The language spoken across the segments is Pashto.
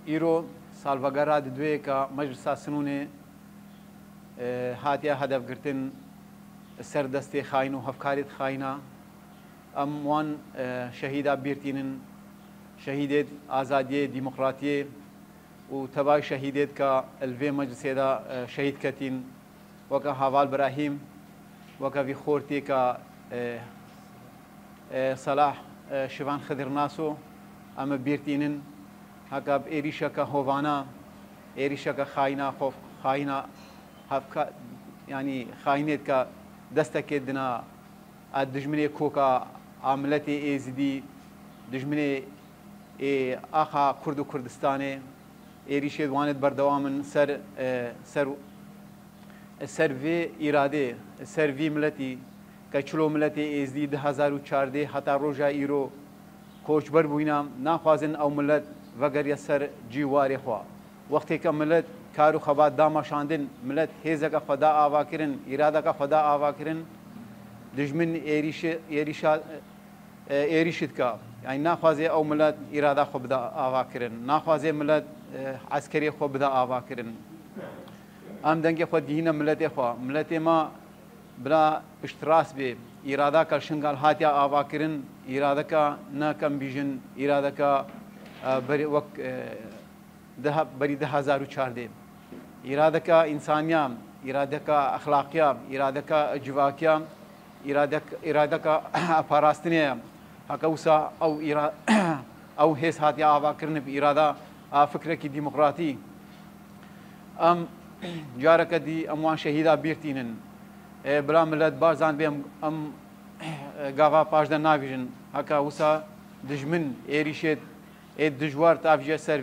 إيرو سالفاغارا دوي كا مجلس سنوني هاتيا هدف قرتن سر دستي خاين وهفكاريت خاينة أم وان شهيدا بيرتينن شهيدة آزادية ديمقراطية وتباي شهيدة كا الفي مجلس هذا شهيد كتين وكا هوال براهيم وكا في خورتي كا صلاح شوان خضر ناسو أم بيرتينن هكا بإيريشا كا هوفانا إيريشا كا خاينة خوف خاينة هفكا يعني خاينة كا دستك دنا الدجمني كوكا عملتي إزدي دجمني آخا كرد و كردستاني إيريشي دوانت بردوامن سر في إرادة سر في ملتي كچلو ملتي إزدي 2014 حتى روجا إيرو کوچ بر بوینام ناخوازن او ملت وگر یسر جیواری خوا وقتی که ملت کارو خبات داما شاندن ملت هیزه که خدا آوا کرن اراده که خدا آوا کرن دجمن ایریشت که يعني ناخوازي او ملت اراده خو بدا آوا کرن ناخوازي ملت عسكري خو بدا آوا کرن ام دنگ خو دهینا ملت ما بلا اشتراس به إرادة كالشنغال هاتيا آواكرن إرادة كا ناكم بيجن إرادة كا بري وق ده بري 2014 إرادة كا إنسانية إرادة كا أخلاقية إرادة كا جواكية إرادة كا فراستنية هكوسا أو هيس هاتيا آواكرن بإرادة فكرة ديمقراطي أم جارك دي أموان شهيدة بيرتينن بلا ملت بازان بهم ام گاوا پاجدا ناویژن هکا وسا دجمن ایریشت دجوار تافجا سر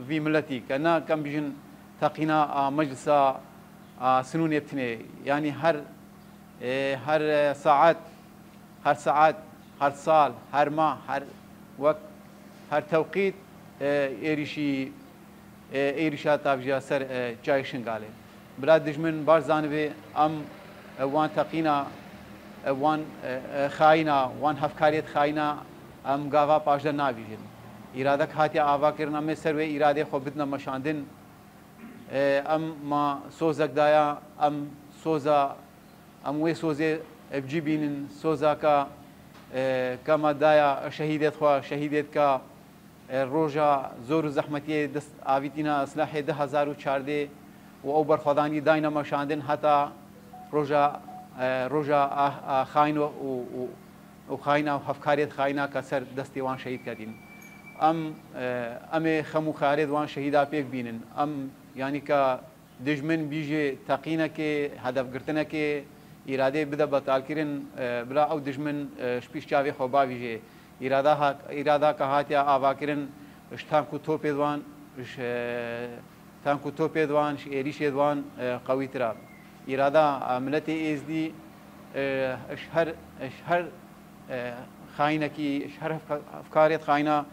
في ملتي كنا كم بيجن تقينا مجلس سنون يبتني يعني هر ساعات هر سال هر ماه هر وقت هر توقيت ايريشات تافجا سر جايشن قاله بلا دجمن بازان بي ام وان تقينا وان خاينة وان هفكاريت خاينة ام غاوا پاشدا ناویژن إرادك هاتي آوا کرنا میں سروي إرادة خو بدنا مشاندن ام ما سوزك دايا ام سوزا ام وي سوزي بجيبين سوزا كا كما دايا شهيدت خو شهيدت كا روجا زور زحمتي دست آويتنا اصلاح 2014 و او برخداني داينا مشاندن حتى روجا خاين وخاينة وهفكاريت خاينة كسر دستي وان شهيد كدين ام خمو خارد وان شهيدا بيك بينن ام يعني ك دجمن بيجي تقينا كي هدف قرتنا كي إرادة بدا بطال كرن بلا او دجمن شبيش جاوي خوبا بيجي إرادة كهاتيا آوا كرن اشتانكو توبي دوان تانكو توبي دوان إيريش دوان قوي تراب إرادة ملتي إزدي اشهر خاينة كي اشهر أفكاريت خاينة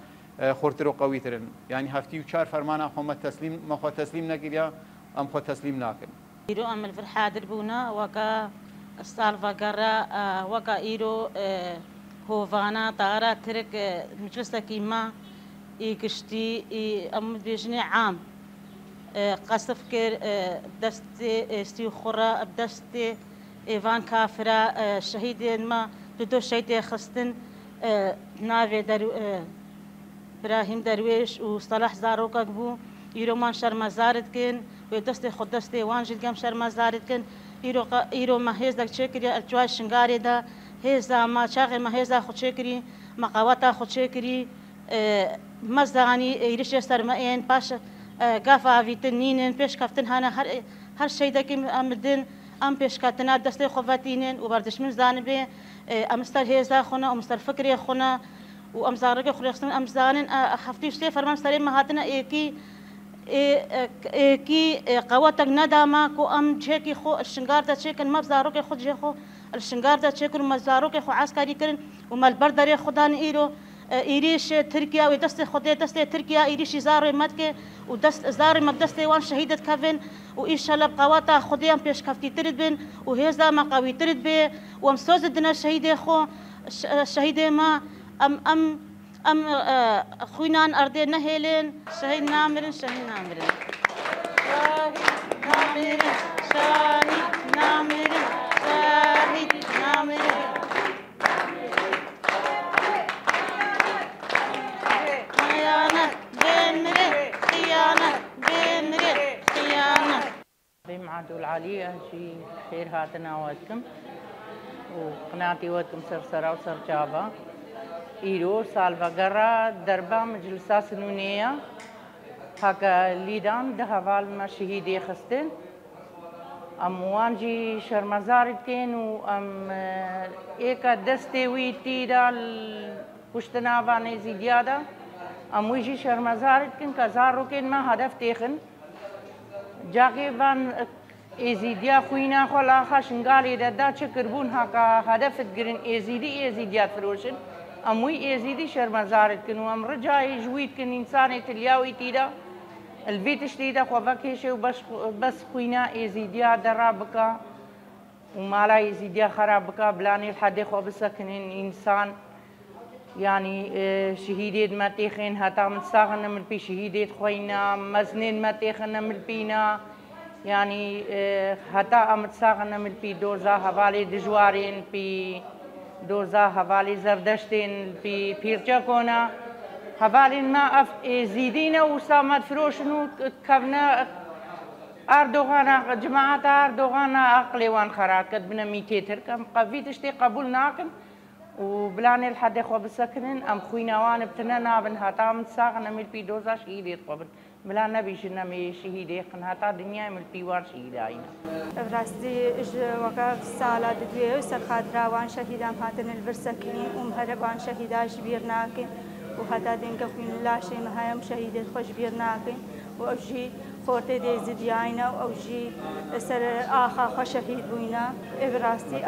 خورتر وقوي ترن يعني هفتي وشار فرمانا هم التسليم ما خو تسليم نكريا أم خو تسليم ناكن إيرو أم الفرحادر بونا وكا السالفاغارا وكا إيرو هوفانا طارا ترك مجلس كيما إيكشتي أم بيجني عام قصف كر دستي استيو خورا بدستي إيفان كافرا شهيدين ما بدو شهيد خستن ناوي إبراهيم درويش وصلاح زاروكا بو إيرو شرما زارد كن ودستي خود دستي وانجل كم شرما زارد كن إيرو ما هيز دك شكري الجواي شنغاري دا هيزا ما شاغل ما هيزا خود شكري مقاوتا خود شكري مزداني إيرش سرمائين باش قافا فيتنين بيش كفتن هانا هر شيء دكيم أمدن أم بيش كاتنا دستي خواتينين وبردش من زانبه أمستر هيزا خونا أمستر فكري خونا وأمزارك خريجتن أمزانن حفتي شيء فرمان سري مهاتنا إيكي قواتك ندامة كو أم شيكي خو الشنغار دا شيكن مبزاروك خو جيخو الشنغار دا شيكن مبزاروك خو عسكري كرن ومال بردري خدان إيرو إيريش تركيا ودست خدي دست تركيا إيريش زاري مدك ودست زاري مبدست وان شهيدة كافن وإن شاء الله بقواتا خديهم بيش كفتي ترد بن وهذا ما قوي ترد به ومسوز الدنا شهيدة خو شهيدة ما ام خوینان اردی نهیلن شهید نامرن شهید نامرن شهید نامرن شهید نامرن خیانت بمره خیانت بمره خیانت بهم عدول علي شي خير هاتنا واتكم وقناعتي واتكم سرسرة وسرجابة إيرو سالفاغرا دربا مجلسة سنونية هكا ليدان دهوال ما شهيدي خستن ام وانجي شرمزارتين وام ايكا دستي ويتي دال پشتنا واني زيديادا ام ويجي شرمزارتين كزاروكين ما هدف تيخن جاكي وان ازيديا خوينا خلا خشنغالي دا چكربون هكا هدف تگرن ازيديات فروشن اموي ازيدي شرمزارت كنو ام رجاي جويت كن انساني تلياوي تيدا البيت شتيدا خوفكيشي بس خوينا ازيديا درابكا ومالا ازيديا خرابكا بلاني الحد خو بسكنين انسان يعني شهيدات ما تيخن هتا متساغن من بي شهيدات خوينا مزنين ما تيخن من بينا يعني هتا متساغن من بي دوزا حوالي دجوارين بي دوزا حوالي زردشتين بي بيرجاكونا حوالي ما اف زيدينا وسامد فروشنو كفنا اردوغانا جماعة اردوغانا اقلي وان خراكت بنا ميتيتر كم قفيتشتي قبول ناكن وبلاني الحد خو بسكنن ام خوينا وان بتنا بن هتا متساغن من بي دوزا شهيدات قبل بلا نبي شنا مي شهيدي خن هتا دنيا من بي وان شهيداينا براستي وقف سالات دوي سرخادرا وان شهيدام هاتن البرسكين هربان شهيدا شبيرناكن وهتا دينك خوين الله شي مهايم شهيدات خوش بيرناكن واوجي خورتي دي زدياينا واوجي سر اخا خو شهيد بوينا براستي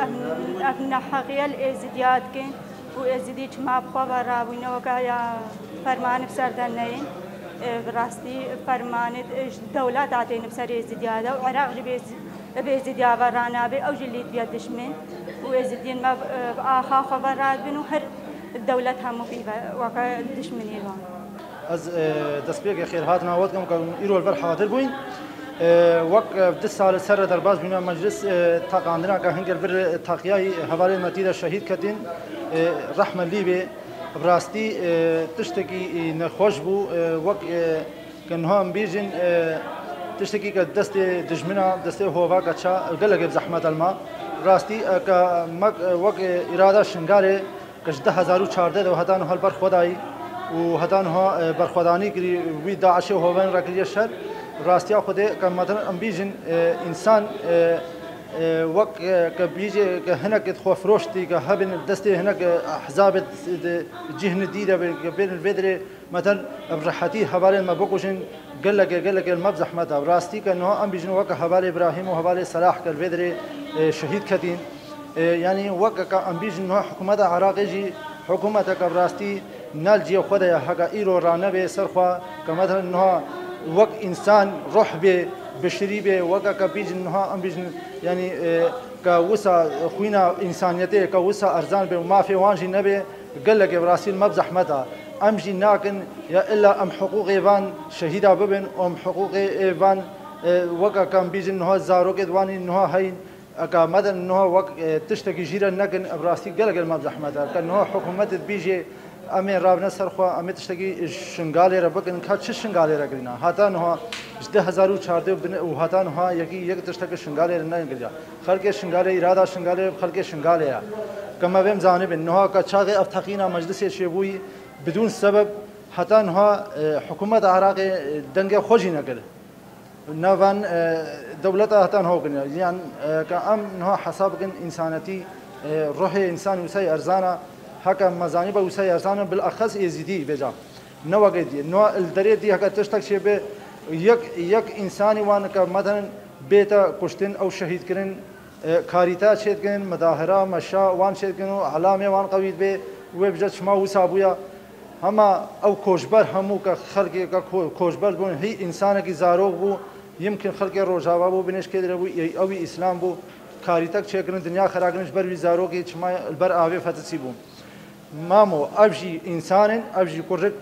ابن حقيل ازديات كن وازدي ما بخوا برا بوينا وكايا فرمان بسردنين براستي فرمانت دولة تعطينا بسري ازدياده وعراق بازديا برانا بي او جليت بيد دشمن وازدين ما اخا خبرات بنو هر الدولة هم في وكا دشمن ايران از دسبيق خير هاتنا وقتكم كم ايرو البر حاضر بوين وقت 10 سال سر درباز بنا مجلس تاقاندنا كهنجل بر تاقياي حوالي متيدا شهيد كتين رحمه ليبي براستي تشتكي نخوش بو وقت كنهم بيجن تشتكي كدست دجمنا دست هوا كچا قلق بزحمه الماء براستي وقت اراده شنگاره كش 1014 وهدان هالبر خداي وهدان ها برخداني كري وي داعش هوان ركلي الشر راستي خده كمثلا ام بيجن انسان وقت كبيجي هناك تخوف روشتي كهبن دستي هناك احزاب جهن ديده بين الفدري مثلا برحتي حوالي ما بقوشن قلق المبزح متى راستي كانه ام بيجن وقت حوالي ابراهيم وحوالي صلاح كالفدري شهيد كتين يعني وقت ام بيجن حكومه العراق يجي حكومه كبراستي نالجي خدها حق ايرو رانبه سرخوا كمثلا انه وقت انسان روح به بشري به وقت كبيج انه ام بيجن يعني كوسا خوينا انسانيته كوسا ارزان به ما في وانجي نبي قال لك براسيل مبزح متى امجي ناكن يا الا ام حقوق ايفان شهيدا ببن ام حقوق ايفان وقت كان بيجن انه زاروك دواني انه هين كمثلا انه وقت تشتكي جيرا نكن براسي قال لك المبزح متى كانه حكومه بيجي امين رابنا سرخوا امي تشتكي شنغالي ربكن كاتش شنغالي رغرينا هاتا نها 1014 وهاتا نها يك تشتكي شنغالي رنا انجليا خلق شنغالي اراده شنغالي خلق شنغالي كما بهم جانب انها كاتشاغي افتقينا مجلس شيبوي بدون سبب هاتا نها حكومه العراق دنگه خوجي نقل نوان دولتها هاتا نها يعني كام نها حسابكن انسانتي روحي انسان وسي ارزانا هكا مزانيبه وسي ارزانا بالاخص يزيدي بجا نو وقدي نو الدري دي هكا تشتك شي به يك انساني وان مثلا بيتا كشتن او شهيد كرن كاريتا شهيد كرن مظاهره مشا وان شهيد كرن علامه وان قويد به وبجت شما وسابويا هما او كوشبر همو كخلق كوشبر بون هي انسان کی زاروغ بو يمكن خلق روجاوا بو بنش كدر بو او اسلام بو كاريتا چكرن دنيا خراگنش بر وزارو کی چما البر اوي فتسي بو مامو أبجي إنسان أبجي كورك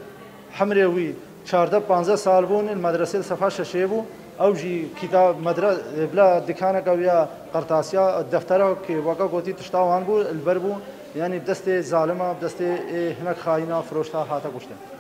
حمروي 14-15 سال بون المدرسة صفحة ششيبو أو جي كتاب مدرسة بلا دكانة كويا قرطاسيا الدفتر كي وقا قوتي تشتاوان بو البربو يعني بدست ظالمة بدست هناك خاينة فروشتا هاتا قشتا